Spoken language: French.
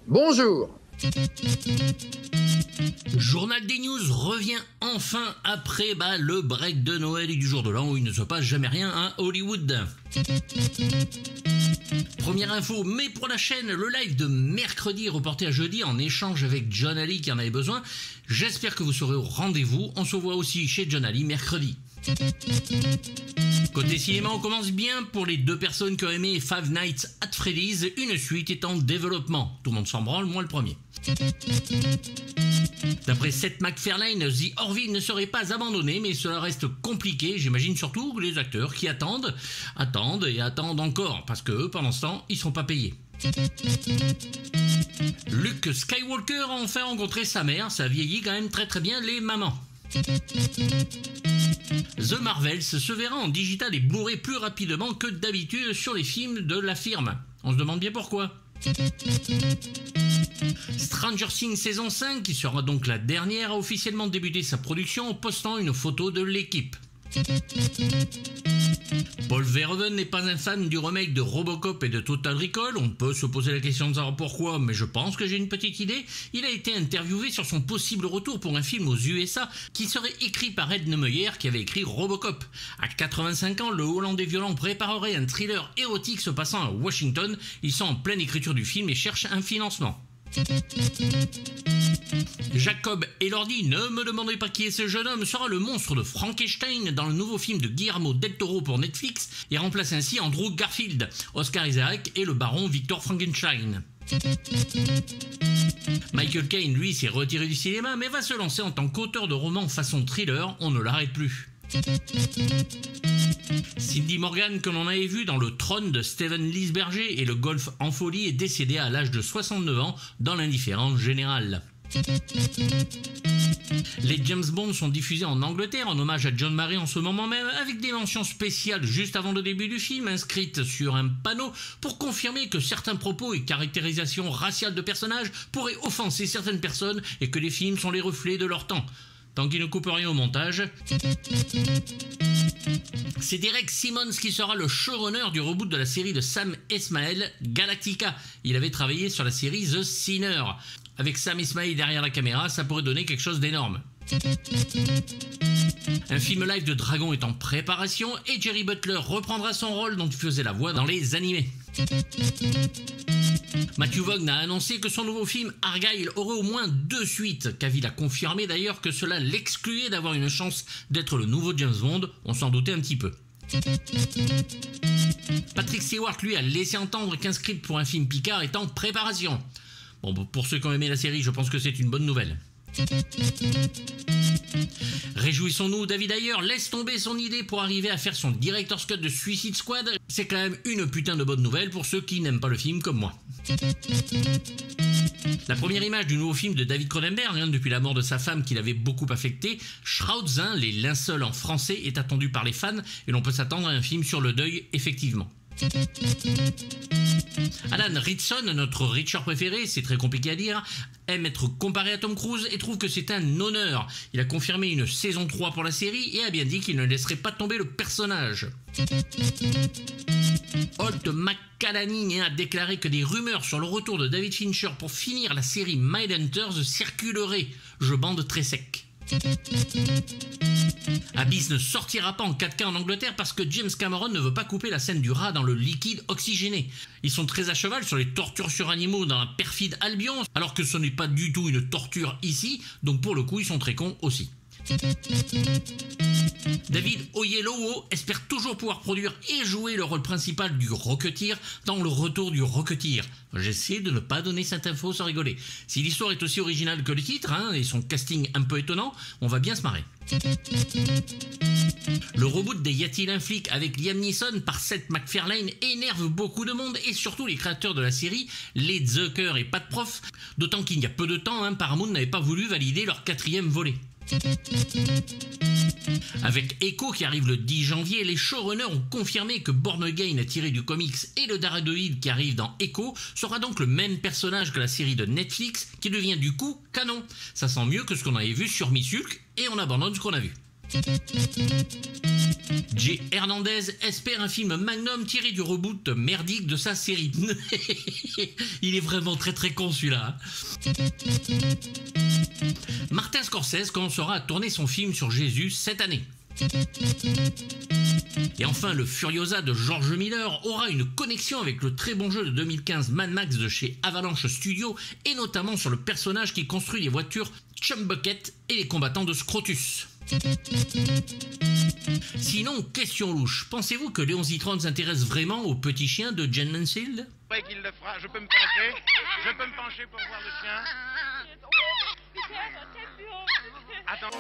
Bonjour. Journal des News revient enfin après le break de Noël et du jour de l'an où il ne se passe jamais rien à Hollywood. Première info, mais pour la chaîne, le live de mercredi reporté à jeudi en échange avec John Ali qui en avait besoin. J'espère que vous serez au rendez-vous. On se voit aussi chez John Ali mercredi. Côté cinéma, on commence bien pour les deux personnes qui ont aimé Five Nights at Freddy's. Une suite est en développement. Tout le monde s'en branle, moi le premier. D'après Seth MacFarlane, The Orville ne serait pas abandonné, mais cela reste compliqué. J'imagine surtout les acteurs qui attendent encore, parce que eux, pendant ce temps, ils ne sont pas payés. Luke Skywalker a enfin rencontré sa mère, ça vieillit quand même très bien les mamans. The Marvels se verra en digital et Blu-ray plus rapidement que d'habitude sur les films de la firme. On se demande bien pourquoi. Stranger Things saison 5, qui sera donc la dernière, a officiellement débuté sa production en postant une photo de l'équipe. Paul Verhoeven n'est pas un fan du remake de Robocop et de Total Recall. On peut se poser la question de savoir pourquoi, mais je pense que j'ai une petite idée. Il a été interviewé sur son possible retour pour un film aux USA qui serait écrit par Ed Neumeyer qui avait écrit Robocop. À 85 ans, le Hollandais violent préparerait un thriller érotique se passant à Washington. Ils sont en pleine écriture du film et cherchent un financement. Jacob Elordi, ne me demandez pas qui est ce jeune homme, sera le monstre de Frankenstein dans le nouveau film de Guillermo del Toro pour Netflix et remplace ainsi Andrew Garfield, Oscar Isaac et le baron Victor Frankenstein. Michael Caine, lui, s'est retiré du cinéma mais va se lancer en tant qu'auteur de romans façon thriller, on ne l'arrête plus. Cindy Morgan, que l'on avait vu dans Le Trône de Steven Lisberger et Le Golf en folie, est décédée à l'âge de 69 ans dans l'indifférence générale. Les James Bond sont diffusés en Angleterre en hommage à John Barry en ce moment même, avec des mentions spéciales juste avant le début du film inscrites sur un panneau pour confirmer que certains propos et caractérisations raciales de personnages pourraient offenser certaines personnes et que les films sont les reflets de leur temps. Tant qu'il ne coupe rien au montage. C'est Derek Simmons qui sera le showrunner du reboot de la série de Sam Esmail, Galactica. Il avait travaillé sur la série The Sinner. Avec Sam Esmail derrière la caméra, ça pourrait donner quelque chose d'énorme. Un film live de Dragon est en préparation et Jerry Butler reprendra son rôle dont il faisait la voix dans les animés. Matthew Vaughn a annoncé que son nouveau film Argyle aurait au moins 2 suites. Cavill a confirmé d'ailleurs que cela l'excluait d'avoir une chance d'être le nouveau James Bond, on s'en doutait un petit peu. Patrick Stewart lui a laissé entendre qu'un script pour un film Picard est en préparation. Bon, pour ceux qui ont aimé la série, je pense que c'est une bonne nouvelle. Réjouissons-nous, David Ayer laisse tomber son idée pour arriver à faire son director's cut de Suicide Squad. C'est quand même une putain de bonne nouvelle pour ceux qui n'aiment pas le film comme moi. La première image du nouveau film de David Cronenberg, depuis la mort de sa femme qui l'avait beaucoup affecté, Shrouds, les linceuls en français, est attendu par les fans et l'on peut s'attendre à un film sur le deuil, effectivement. Alan Ritson, notre Richard préféré, c'est très compliqué à dire, aime être comparé à Tom Cruise et trouve que c'est un honneur. Il a confirmé une saison 3 pour la série et a bien dit qu'il ne laisserait pas tomber le personnage. Holt McCallany a déclaré que des rumeurs sur le retour de David Fincher pour finir la série Mindhunters circuleraient. Je bande très sec. Abyss ne sortira pas en 4K en Angleterre parce que James Cameron ne veut pas couper la scène du rat dans le liquide oxygéné. Ils sont très à cheval sur les tortures sur animaux dans la perfide Albion, alors que ce n'est pas du tout une torture ici, donc pour le coup ils sont très cons aussi. David Oyelowo espère toujours pouvoir produire et jouer le rôle principal du Rocketeer dans le retour du Rocketeer. J'essaie de ne pas donner cette info sans rigoler. Si l'histoire est aussi originale que le titre, et son casting un peu étonnant, on va bien se marrer. Le reboot des Y a-t-il un flic avec Liam Neeson par Seth MacFarlane énerve beaucoup de monde et surtout les créateurs de la série, les Zucker et Pat Prof, d'autant qu'il y a peu de temps, Paramount n'avait pas voulu valider leur 4e volet. Avec Echo qui arrive le 10 janvier, les showrunners ont confirmé que Born Again tiré du comics et le Daredevil qui arrive dans Echo sera donc le même personnage que la série de Netflix qui devient du coup canon. Ça sent mieux que ce qu'on avait vu sur Miss Hulk et on abandonne ce qu'on a vu. Jay Hernandez espère un film Magnum tiré du reboot merdique de sa série. Il est vraiment très très con celui-là. Martin Scorsese commencera à tourner son film sur Jésus cette année. Et enfin, le Furiosa de George Miller aura une connexion avec le très bon jeu de 2015 Mad Max de chez Avalanche Studios, et notamment sur le personnage qui construit les voitures Chum Bucket et les combattants de Scrotus. Sinon, question louche, pensez-vous que Léon Zitron s'intéresse vraiment au petit chien de Jen Mansfield ? Ouais, qu'il le fera. Je peux me pencher. Je peux me pencher pour voir le chien. Attends.